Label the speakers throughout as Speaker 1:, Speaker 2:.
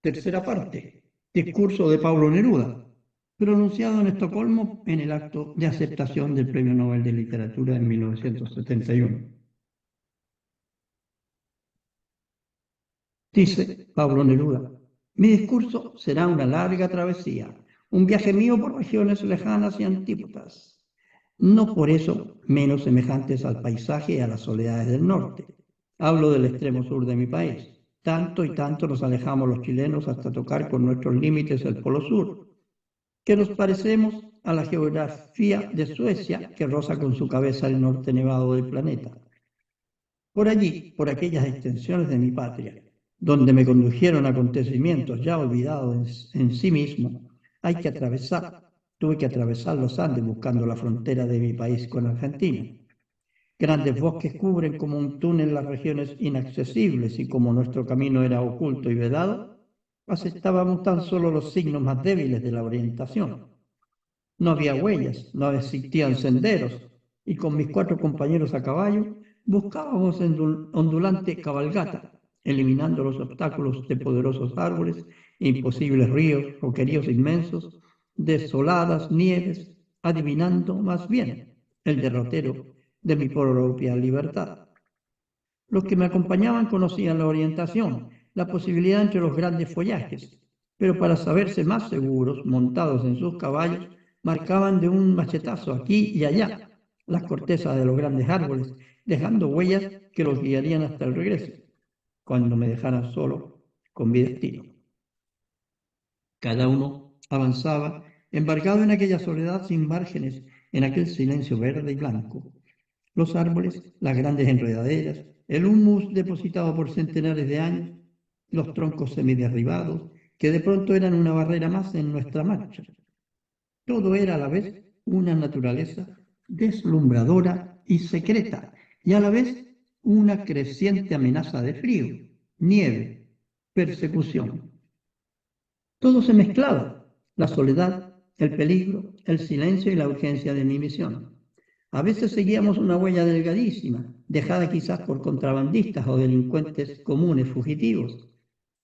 Speaker 1: Tercera parte. Discurso de Pablo Neruda, pronunciado en Estocolmo en el acto de aceptación del Premio Nobel de Literatura en 1971. Dice Pablo Neruda: mi discurso será una larga travesía, un viaje mío por regiones lejanas y antípodas, no por eso menos semejantes al paisaje y a las soledades del norte. Hablo del extremo sur de mi país. Tanto y tanto nos alejamos los chilenos hasta tocar con nuestros límites el Polo Sur, que nos parecemos a la geografía de Suecia, que roza con su cabeza el norte nevado del planeta. Por allí, por aquellas extensiones de mi patria, donde me condujeron acontecimientos ya olvidados en sí mismos, tuve que atravesar los Andes buscando la frontera de mi país con Argentina. Grandes bosques cubren como un túnel las regiones inaccesibles y como nuestro camino era oculto y vedado, aceptábamos tan solo los signos más débiles de la orientación. No había huellas, no existían senderos, y con mis 4 compañeros a caballo buscábamos en ondulante cabalgata, eliminando los obstáculos de poderosos árboles, imposibles ríos, roqueríos inmensos, desoladas nieves, adivinando más bien el derrotero de mi propia libertad. Los que me acompañaban conocían la orientación, la posibilidad entre los grandes follajes, pero para saberse más seguros, montados en sus caballos, marcaban de un machetazo aquí y allá las cortezas de los grandes árboles, dejando huellas que los guiarían hasta el regreso, cuando me dejaran solo con mi destino. Cada uno avanzaba, embarcado en aquella soledad sin márgenes, en aquel silencio verde y blanco. Los árboles, las grandes enredaderas, el humus depositado por centenares de años, los troncos semiderribados, que de pronto eran una barrera más en nuestra marcha. Todo era a la vez una naturaleza deslumbradora y secreta, y a la vez una creciente amenaza de frío, nieve, persecución. Todo se mezclaba: la soledad, el peligro, el silencio y la urgencia de mi misión. A veces seguíamos una huella delgadísima, dejada quizás por contrabandistas o delincuentes comunes fugitivos,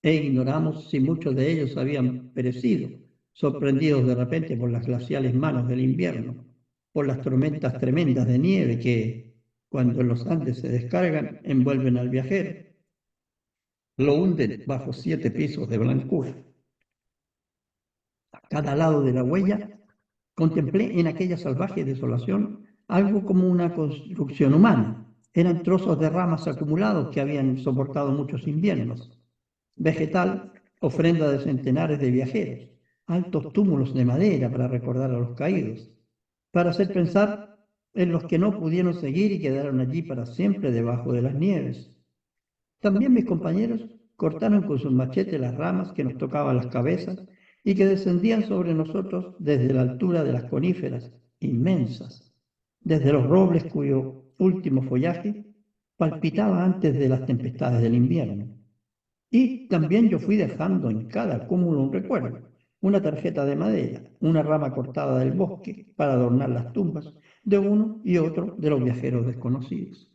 Speaker 1: e ignoramos si muchos de ellos habían perecido, sorprendidos de repente por las glaciales manos del invierno, por las tormentas tremendas de nieve que, cuando en los Andes se descargan, envuelven al viajero, lo hunden bajo 7 pisos de blancura. A cada lado de la huella contemplé en aquella salvaje desolación algo como una construcción humana. Eran trozos de ramas acumulados que habían soportado muchos inviernos. Vegetal, ofrenda de centenares de viajeros. Altos túmulos de madera para recordar a los caídos. Para hacer pensar en los que no pudieron seguir y quedaron allí para siempre debajo de las nieves. También mis compañeros cortaron con sus machetes las ramas que nos tocaban las cabezas y que descendían sobre nosotros desde la altura de las coníferas, inmensas, desde los robles cuyo último follaje palpitaba antes de las tempestades del invierno. Y también yo fui dejando en cada cúmulo un recuerdo, una tarjeta de madera, una rama cortada del bosque para adornar las tumbas de uno y otro de los viajeros desconocidos.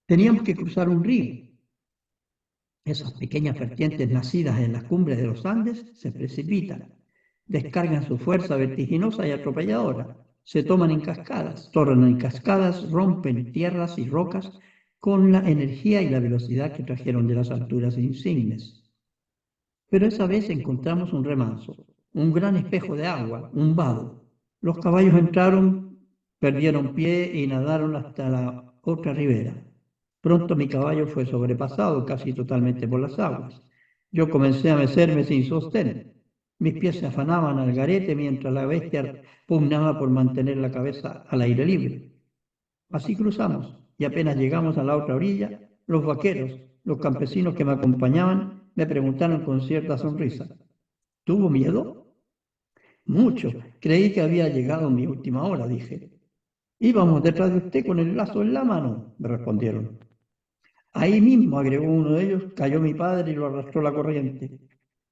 Speaker 1: Teníamos que cruzar un río. Esas pequeñas vertientes nacidas en las cumbres de los Andes se precipitan, descargan su fuerza vertiginosa y atropelladora, se toman en cascadas, tornan en cascadas, rompen tierras y rocas con la energía y la velocidad que trajeron de las alturas insignes. Pero esa vez encontramos un remanso, un gran espejo de agua, un vado. Los caballos entraron, perdieron pie y nadaron hasta la otra ribera. Pronto mi caballo fue sobrepasado casi totalmente por las aguas. Yo comencé a mecerme sin sostén. Mis pies se afanaban al garete mientras la bestia pugnaba por mantener la cabeza al aire libre. Así cruzamos y apenas llegamos a la otra orilla, los vaqueros, los campesinos que me acompañaban, me preguntaron con cierta sonrisa: ¿tuvo miedo? Mucho. Creí que había llegado mi última hora, dije. Íbamos detrás de usted con el lazo en la mano, me respondieron. Ahí mismo, agregó uno de ellos, cayó mi padre y lo arrastró la corriente.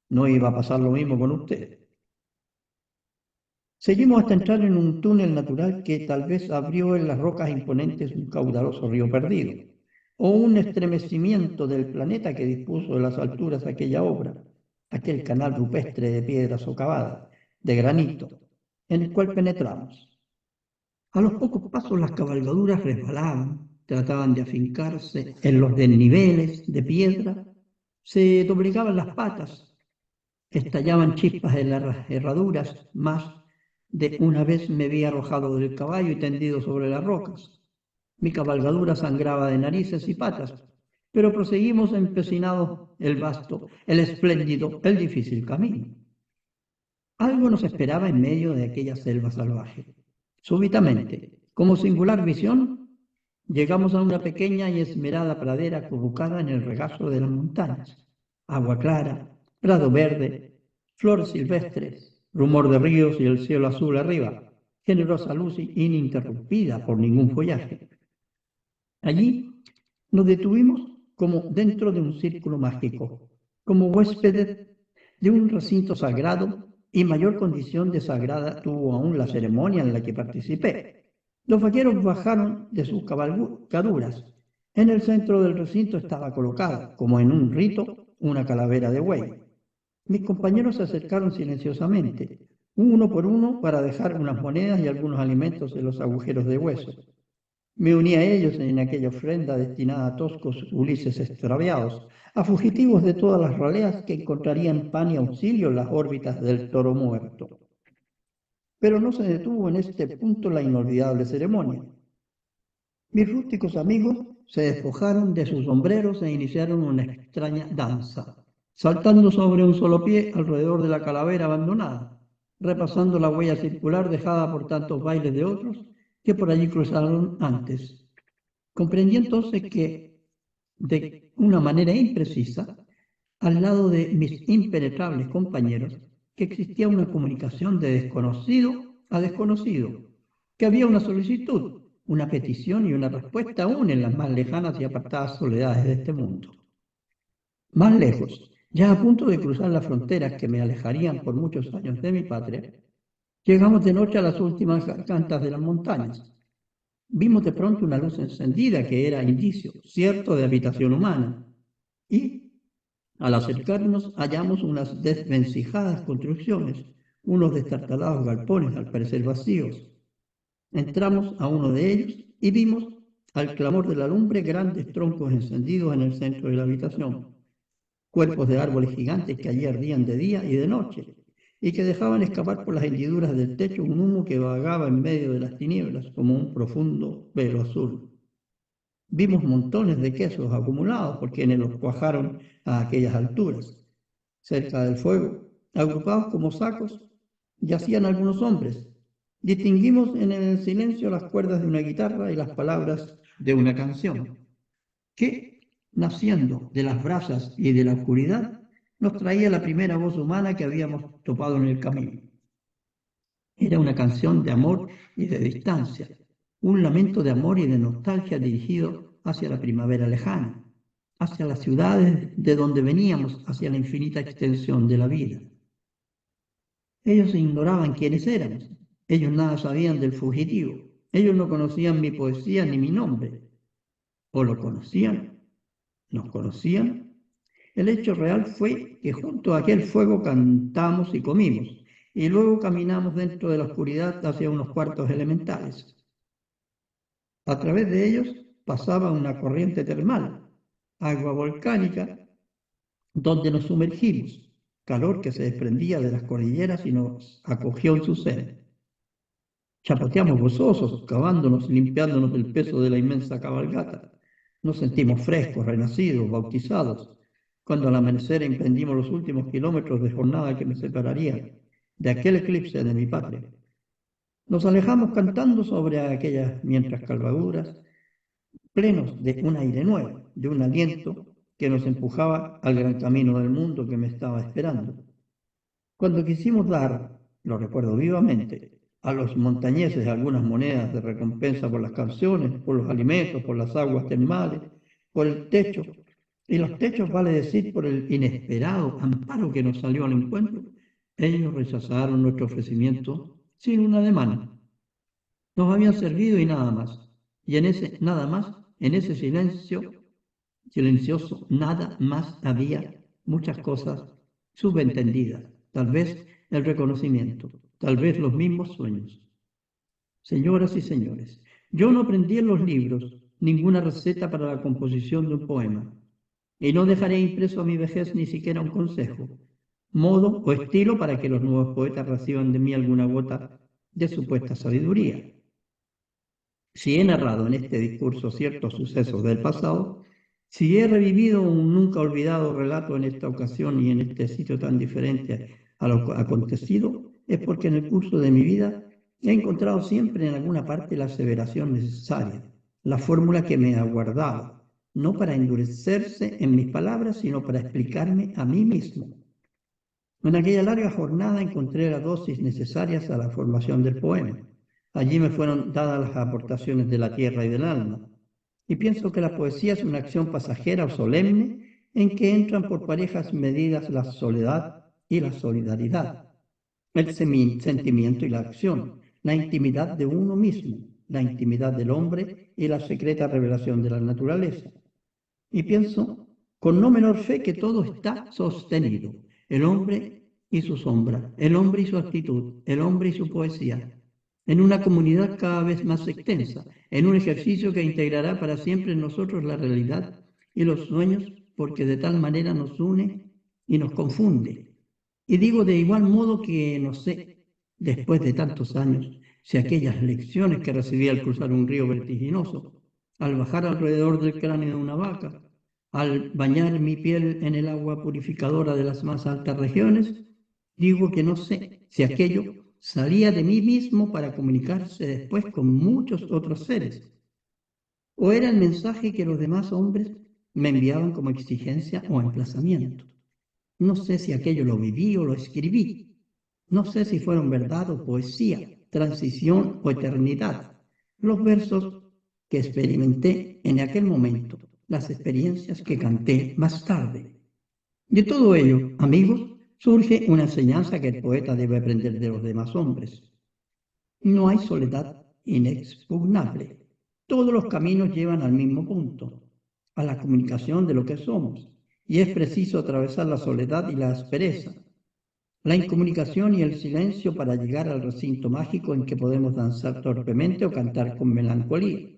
Speaker 1: No iba a pasar lo mismo con usted. Seguimos hasta entrar en un túnel natural que tal vez abrió en las rocas imponentes un caudaloso río perdido. o un estremecimiento del planeta que dispuso de las alturas aquella obra, aquel canal rupestre de piedra socavada, de granito, en el cual penetramos. A los pocos pasos las cabalgaduras resbalaban, trataban de afincarse en los desniveles de piedra, se doblegaban las patas, estallaban chispas en las herraduras, más de una vez me vi arrojado del caballo y tendido sobre las rocas. Mi cabalgadura sangraba de narices y patas, pero proseguimos empecinados el vasto, el espléndido, el difícil camino. Algo nos esperaba en medio de aquella selva salvaje. Súbitamente, como singular visión, llegamos a una pequeña y esmerada pradera acurrucada en el regazo de las montañas. Agua clara, prado verde, flores silvestres, rumor de ríos y el cielo azul arriba, generosa luz ininterrumpida por ningún follaje. Allí nos detuvimos como dentro de un círculo mágico, como huéspedes de un recinto sagrado, y mayor condición de sagrada tuvo aún la ceremonia en la que participé. Los vaqueros bajaron de sus cabalgaduras. En el centro del recinto estaba colocada, como en un rito, una calavera de buey. Mis compañeros se acercaron silenciosamente, uno por uno, para dejar unas monedas y algunos alimentos en los agujeros de hueso. Me uní a ellos en aquella ofrenda destinada a toscos Ulises extraviados, a fugitivos de todas las raleas que encontrarían pan y auxilio en las órbitas del toro muerto. Pero no se detuvo en este punto la inolvidable ceremonia. Mis rústicos amigos se despojaron de sus sombreros e iniciaron una extraña danza, saltando sobre un solo pie alrededor de la calavera abandonada, repasando la huella circular dejada por tantos bailes de otros que por allí cruzaron antes. Comprendí entonces que, de una manera imprecisa, al lado de mis impenetrables compañeros, que existía una comunicación de desconocido a desconocido, que había una solicitud, una petición y una respuesta aún en las más lejanas y apartadas soledades de este mundo. Más lejos, ya a punto de cruzar las fronteras que me alejarían por muchos años de mi patria, llegamos de noche a las últimas gargantas de las montañas. Vimos de pronto una luz encendida que era indicio cierto de habitación humana, y al acercarnos hallamos unas desvencijadas construcciones, unos destartalados galpones al parecer vacíos. Entramos a uno de ellos y vimos, al clamor de la lumbre, grandes troncos encendidos en el centro de la habitación, cuerpos de árboles gigantes que allí ardían de día y de noche, y que dejaban escapar por las hendiduras del techo un humo que vagaba en medio de las tinieblas como un profundo velo azul. Vimos montones de quesos acumulados por quienes los cuajaron a aquellas alturas. Cerca del fuego, agrupados como sacos, yacían algunos hombres. Distinguimos en el silencio las cuerdas de una guitarra y las palabras de una canción, que, naciendo de las brasas y de la oscuridad, nos traía la primera voz humana que habíamos topado en el camino. Era una canción de amor y de distancia, un lamento de amor y de nostalgia dirigido hacia la primavera lejana, hacia las ciudades de donde veníamos, hacia la infinita extensión de la vida. Ellos ignoraban quiénes éramos, ellos nada sabían del fugitivo, ellos no conocían mi poesía ni mi nombre, o lo conocían, nos conocían. El hecho real fue que junto a aquel fuego cantamos y comimos, y luego caminamos dentro de la oscuridad hacia unos cuartos elementales. A través de ellos pasaba una corriente termal, agua volcánica, donde nos sumergimos, calor que se desprendía de las cordilleras y nos acogió en su seno. Chapoteamos gozosos, cavándonos y limpiándonos del peso de la inmensa cabalgata. Nos sentimos frescos, renacidos, bautizados, cuando al amanecer emprendimos los últimos kilómetros de jornada que me separaría de aquel eclipse de mi patria. Nos alejamos cantando sobre aquellas mientras cabalgaduras, plenos de un aire nuevo, de un aliento que nos empujaba al gran camino del mundo que me estaba esperando. Cuando quisimos dar, lo recuerdo vivamente, a los montañeses algunas monedas de recompensa por las canciones, por los alimentos, por las aguas termales, por el techo, y los techos vale decir por el inesperado amparo que nos salió al encuentro, ellos rechazaron nuestro ofrecimiento sin un ademán. Nos habían servido y nada más, y en ese nada más, en ese silencio, silencioso, nada más había, muchas cosas subentendidas, tal vez el reconocimiento, tal vez los mismos sueños. Señoras y señores, yo no aprendí en los libros ninguna receta para la composición de un poema, y no dejaré impreso a mi vejez ni siquiera un consejo, modo o estilo para que los nuevos poetas reciban de mí alguna gota de supuesta sabiduría. Si he narrado en este discurso ciertos sucesos del pasado, si he revivido un nunca olvidado relato en esta ocasión y en este sitio tan diferente a lo acontecido, es porque en el curso de mi vida he encontrado siempre en alguna parte la aseveración necesaria, la fórmula que me aguardaba, no para endurecerse en mis palabras, sino para explicarme a mí mismo. En aquella larga jornada encontré las dosis necesarias a la formación del poema. Allí me fueron dadas las aportaciones de la tierra y del alma. Y pienso que la poesía es una acción pasajera o solemne en que entran por parejas medidas la soledad y la solidaridad, el sentimiento y la acción, la intimidad de uno mismo, la intimidad del hombre y la secreta revelación de la naturaleza. Y pienso con no menor fe que todo está sostenido, el hombre y su sombra, el hombre y su actitud, el hombre y su poesía, en una comunidad cada vez más extensa, en un ejercicio que integrará para siempre en nosotros la realidad y los sueños, porque de tal manera nos une y nos confunde. Y digo de igual modo que no sé, después de tantos años, si aquellas lecciones que recibí al cruzar un río vertiginoso, al bajar alrededor del cráneo de una vaca, al bañar mi piel en el agua purificadora de las más altas regiones, digo que no sé si aquello salía de mí mismo para comunicarse después con muchos otros seres, o era el mensaje que los demás hombres me enviaban como exigencia o emplazamiento. No sé si aquello lo viví o lo escribí. No sé si fueron verdad o poesía, transición o eternidad. Los versos que experimenté en aquel momento, las experiencias que canté más tarde. De todo ello, amigos, surge una enseñanza que el poeta debe aprender de los demás hombres. No hay soledad inexpugnable. Todos los caminos llevan al mismo punto, a la comunicación de lo que somos, y es preciso atravesar la soledad y la aspereza, la incomunicación y el silencio para llegar al recinto mágico en que podemos danzar torpemente o cantar con melancolía.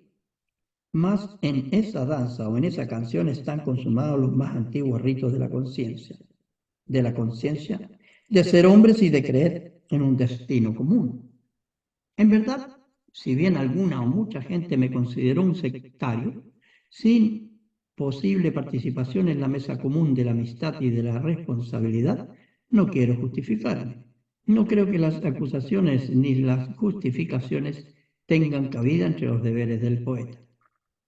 Speaker 1: Mas en esa danza o en esa canción están consumados los más antiguos ritos de la conciencia, de ser hombres y de creer en un destino común. En verdad, si bien alguna o mucha gente me consideró un sectario, sin posible participación en la mesa común de la amistad y de la responsabilidad, no quiero justificarme. No creo que las acusaciones ni las justificaciones tengan cabida entre los deberes del poeta.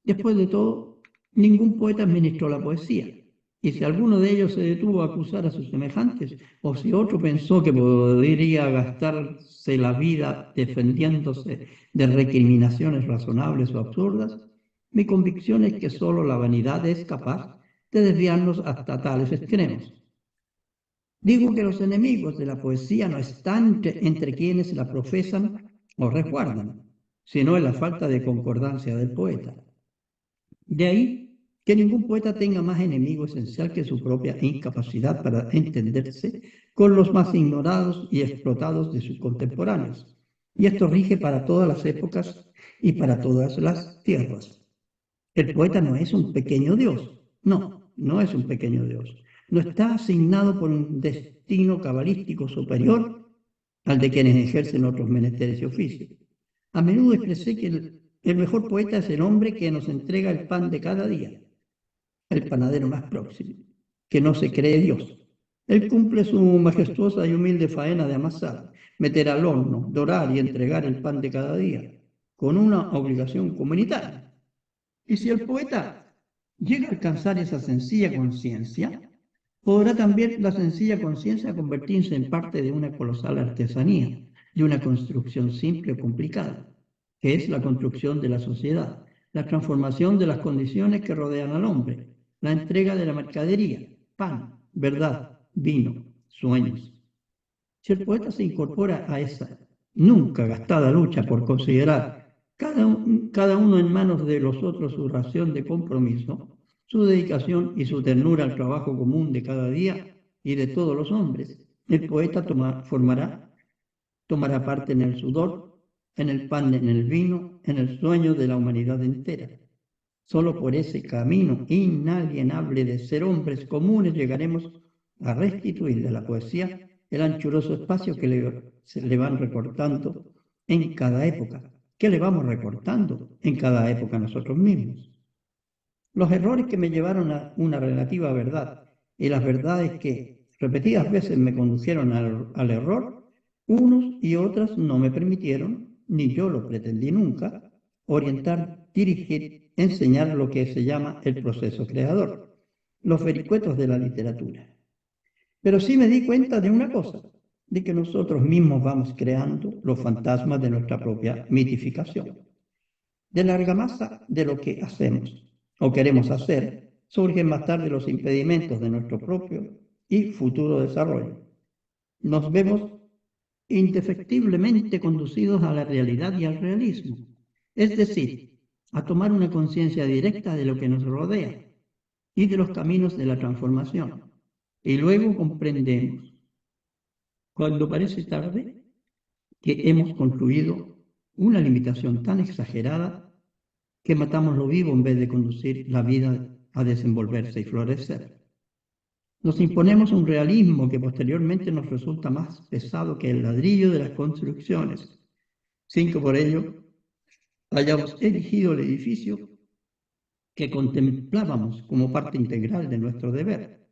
Speaker 1: Después de todo, ningún poeta administró la poesía, y si alguno de ellos se detuvo a acusar a sus semejantes, o si otro pensó que podría gastarse la vida defendiéndose de recriminaciones razonables o absurdas, mi convicción es que sólo la vanidad es capaz de desviarnos hasta tales extremos. Digo que los enemigos de la poesía no están entre quienes la profesan o resguardan, sino en la falta de concordancia del poeta. De ahí que ningún poeta tenga más enemigo esencial que su propia incapacidad para entenderse con los más ignorados y explotados de sus contemporáneos. Y esto rige para todas las épocas y para todas las tierras. El poeta no es un pequeño Dios, no es un pequeño Dios. No está asignado por un destino cabalístico superior al de quienes ejercen otros menesteres y oficios. A menudo expresé que el mejor poeta es el hombre que nos entrega el pan de cada día, el panadero más próximo, que no se cree Dios. Él cumple su majestuosa y humilde faena de amasar, meter al horno, dorar y entregar el pan de cada día, con una obligación comunitaria. Y si el poeta llega a alcanzar esa sencilla conciencia, podrá también la sencilla conciencia convertirse en parte de una colosal artesanía, de una construcción simple o complicada, que es la construcción de la sociedad, la transformación de las condiciones que rodean al hombre, la entrega de la mercadería, pan, verdad, vino, sueños. Si el poeta se incorpora a esa nunca gastada lucha por considerar cada uno en manos de los otros su ración de compromiso, su dedicación y su ternura al trabajo común de cada día y de todos los hombres. El poeta tomará parte en el sudor, en el pan, en el vino, en el sueño de la humanidad entera. Solo por ese camino inalienable de ser hombres comunes llegaremos a restituir de la poesía el anchuroso espacio que se le van recortando en cada época, que le vamos recortando en cada época nosotros mismos. Los errores que me llevaron a una relativa verdad y las verdades que repetidas veces me condujeron al error, unos y otras no me permitieron, ni yo lo pretendí nunca, orientar, dirigir, enseñar lo que se llama el proceso creador, los vericuetos de la literatura. Pero sí me di cuenta de una cosa, de que nosotros mismos vamos creando los fantasmas de nuestra propia mitificación. De la argamasa de lo que hacemos o queremos hacer, surgen más tarde los impedimentos de nuestro propio y futuro desarrollo. Nos vemos indefectiblemente conducidos a la realidad y al realismo, es decir, a tomar una conciencia directa de lo que nos rodea y de los caminos de la transformación. Y luego comprendemos, cuando parece tarde, que hemos construido una limitación tan exagerada que matamos lo vivo en vez de conducir la vida a desenvolverse y florecer. Nos imponemos un realismo que posteriormente nos resulta más pesado que el ladrillo de las construcciones, sin que por ello hayamos erigido el edificio que contemplábamos como parte integral de nuestro deber.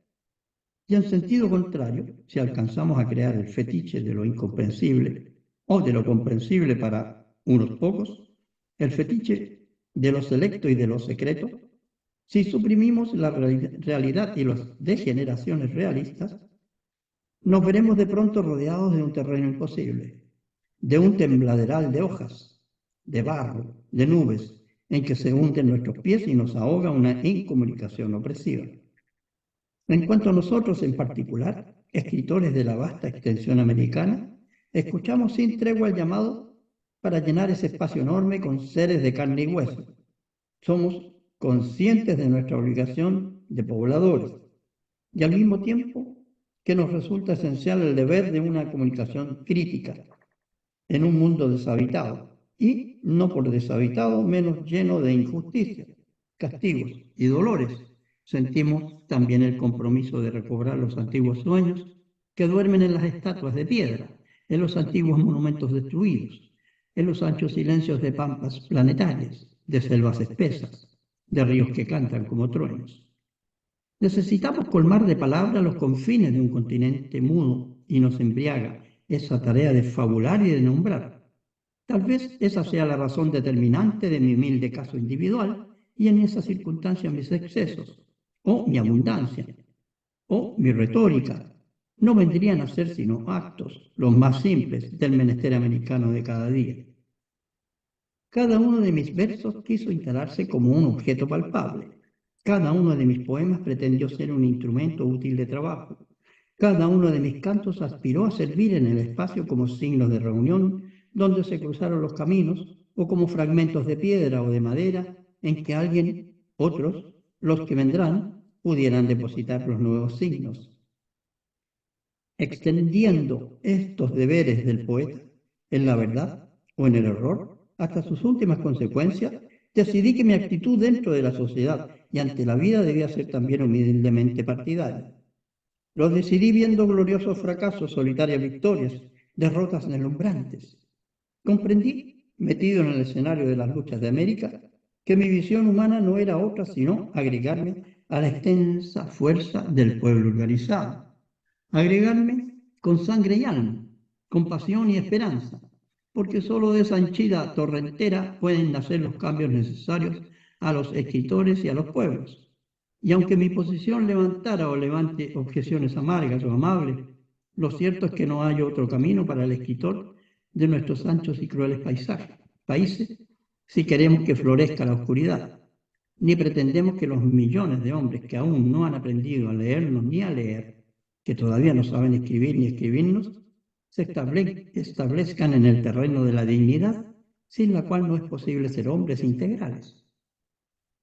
Speaker 1: Y en sentido contrario, si alcanzamos a crear el fetiche de lo incomprensible o de lo comprensible para unos pocos, el fetiche de lo selecto y de lo secreto, si suprimimos la realidad y las degeneraciones realistas, nos veremos de pronto rodeados de un terreno imposible, de un tembladeral de hojas, de barro, de nubes, en que se hunden nuestros pies y nos ahoga una incomunicación opresiva. En cuanto a nosotros en particular, escritores de la vasta extensión americana, escuchamos sin tregua el llamado para llenar ese espacio enorme con seres de carne y hueso. Somos conscientes de nuestra obligación de pobladores y al mismo tiempo que nos resulta esencial el deber de una comunicación crítica en un mundo deshabitado y, no por deshabitado, menos lleno de injusticias, castigos y dolores. Sentimos también el compromiso de recobrar los antiguos sueños que duermen en las estatuas de piedra, en los antiguos monumentos destruidos, en los anchos silencios de pampas planetarias, de selvas espesas, de ríos que cantan como truenos. Necesitamos colmar de palabras los confines de un continente mudo y nos embriaga esa tarea de fabular y de nombrar. Tal vez esa sea la razón determinante de mi humilde caso individual y en esa circunstancia mis excesos, o mi abundancia, o mi retórica, no vendrían a ser sino actos, los más simples, del menester americano de cada día. Cada uno de mis versos quiso instalarse como un objeto palpable. Cada uno de mis poemas pretendió ser un instrumento útil de trabajo. Cada uno de mis cantos aspiró a servir en el espacio como signos de reunión donde se cruzaron los caminos o como fragmentos de piedra o de madera en que alguien, otros, los que vendrán, pudieran depositar los nuevos signos. Extendiendo estos deberes del poeta en la verdad o en el error, hasta sus últimas consecuencias, decidí que mi actitud dentro de la sociedad y ante la vida debía ser también humildemente partidaria. Lo decidí viendo gloriosos fracasos, solitarias victorias, derrotas deslumbrantes. Comprendí, metido en el escenario de las luchas de América, que mi visión humana no era otra sino agregarme a la extensa fuerza del pueblo organizado. Agregarme con sangre y alma, con pasión y esperanza, porque solo de esa henchida torrentera pueden nacer los cambios necesarios a los escritores y a los pueblos. Y aunque mi posición levantara o levante objeciones amargas o amables, lo cierto es que no hay otro camino para el escritor de nuestros anchos y crueles países, si queremos que florezca la oscuridad. Ni pretendemos que los millones de hombres que aún no han aprendido a leernos ni a leer, que todavía no saben escribir ni escribirnos, se establezcan en el terreno de la dignidad, sin la cual no es posible ser hombres integrales.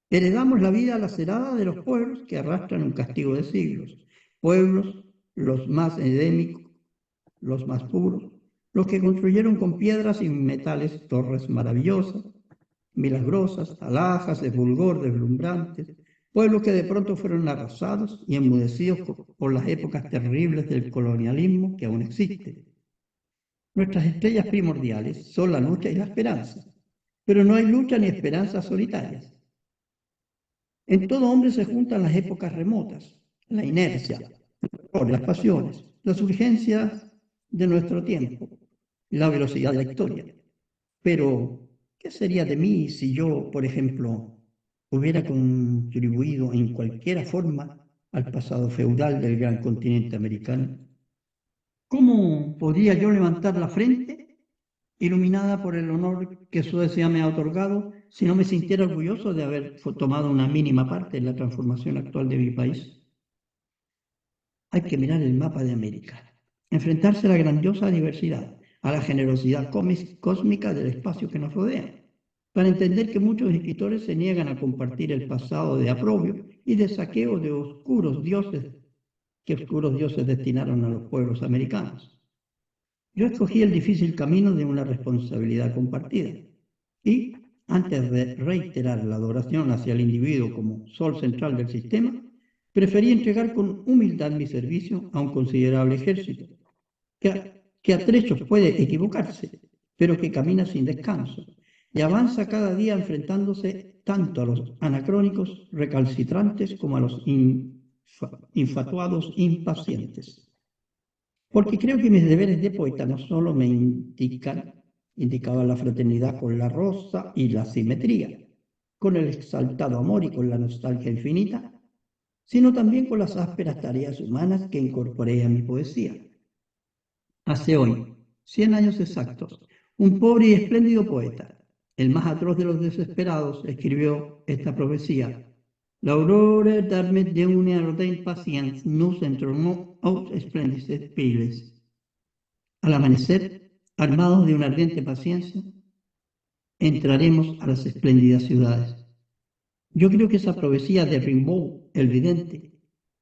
Speaker 1: Heredamos la vida lacerada de los pueblos que arrastran un castigo de siglos, pueblos los más endémicos, los más puros, los que construyeron con piedras y metales torres maravillosas, milagrosas, alhajas de fulgor deslumbrantes, pueblos que de pronto fueron arrasados y enmudecidos por las épocas terribles del colonialismo que aún existe. Nuestras estrellas primordiales son la lucha y la esperanza, pero no hay lucha ni esperanza solitarias. En todo hombre se juntan las épocas remotas, la inercia, las pasiones, las urgencias de nuestro tiempo, la velocidad de la historia. Pero, ¿qué sería de mí si yo, por ejemplo, hubiera contribuido en cualquier forma al pasado feudal del gran continente americano? ¿Cómo podría yo levantar la frente, iluminada por el honor que Suecia me ha otorgado, si no me sintiera orgulloso de haber tomado una mínima parte en la transformación actual de mi país? Hay que mirar el mapa de América, enfrentarse a la grandiosa diversidad, a la generosidad cósmica del espacio que nos rodea, para entender que muchos escritores se niegan a compartir el pasado de aprobio y de saqueo de oscuros dioses que oscuros dioses destinaron a los pueblos americanos. Yo escogí el difícil camino de una responsabilidad compartida y, antes de reiterar la adoración hacia el individuo como sol central del sistema, preferí entregar con humildad mi servicio a un considerable ejército, que a trechos puede equivocarse, pero que camina sin descanso y avanza cada día enfrentándose tanto a los anacrónicos recalcitrantes como a los infatuados impacientes. Porque creo que mis deberes de poeta no solo me indicaban la fraternidad con la rosa y la simetría, con el exaltado amor y con la nostalgia infinita, sino también con las ásperas tareas humanas que incorporé a mi poesía. Hace hoy, 100 años exactos, un pobre y espléndido poeta, el más atroz de los desesperados, escribió esta profecía. L'aurore d'armet d'una ardent patience nous entornó aux espléndices piles. Al amanecer, armados de una ardiente paciencia, entraremos a las espléndidas ciudades. Yo creo que esa profecía de Rimbaud, el vidente,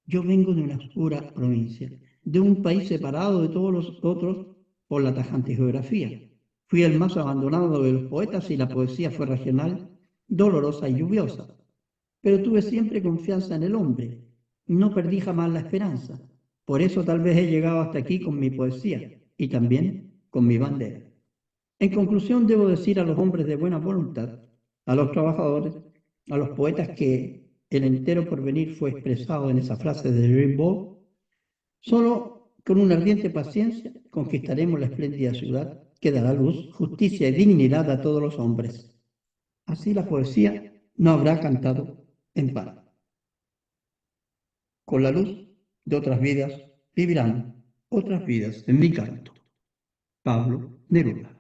Speaker 1: yo vengo de una oscura provincia, de un país separado de todos los otros por la tajante geografía. Fui el más abandonado de los poetas y la poesía fue regional, dolorosa y lluviosa. Pero tuve siempre confianza en el hombre, no perdí jamás la esperanza. Por eso tal vez he llegado hasta aquí con mi poesía y también con mi bandera. En conclusión, debo decir a los hombres de buena voluntad, a los trabajadores, a los poetas que el entero porvenir fue expresado en esa frase de Rimbaud, solo con una ardiente paciencia conquistaremos la espléndida ciudad que dará luz, justicia y dignidad a todos los hombres. Así la poesía no habrá cantado en vano. Con la luz de otras vidas vivirán otras vidas en mi canto. Pablo Neruda.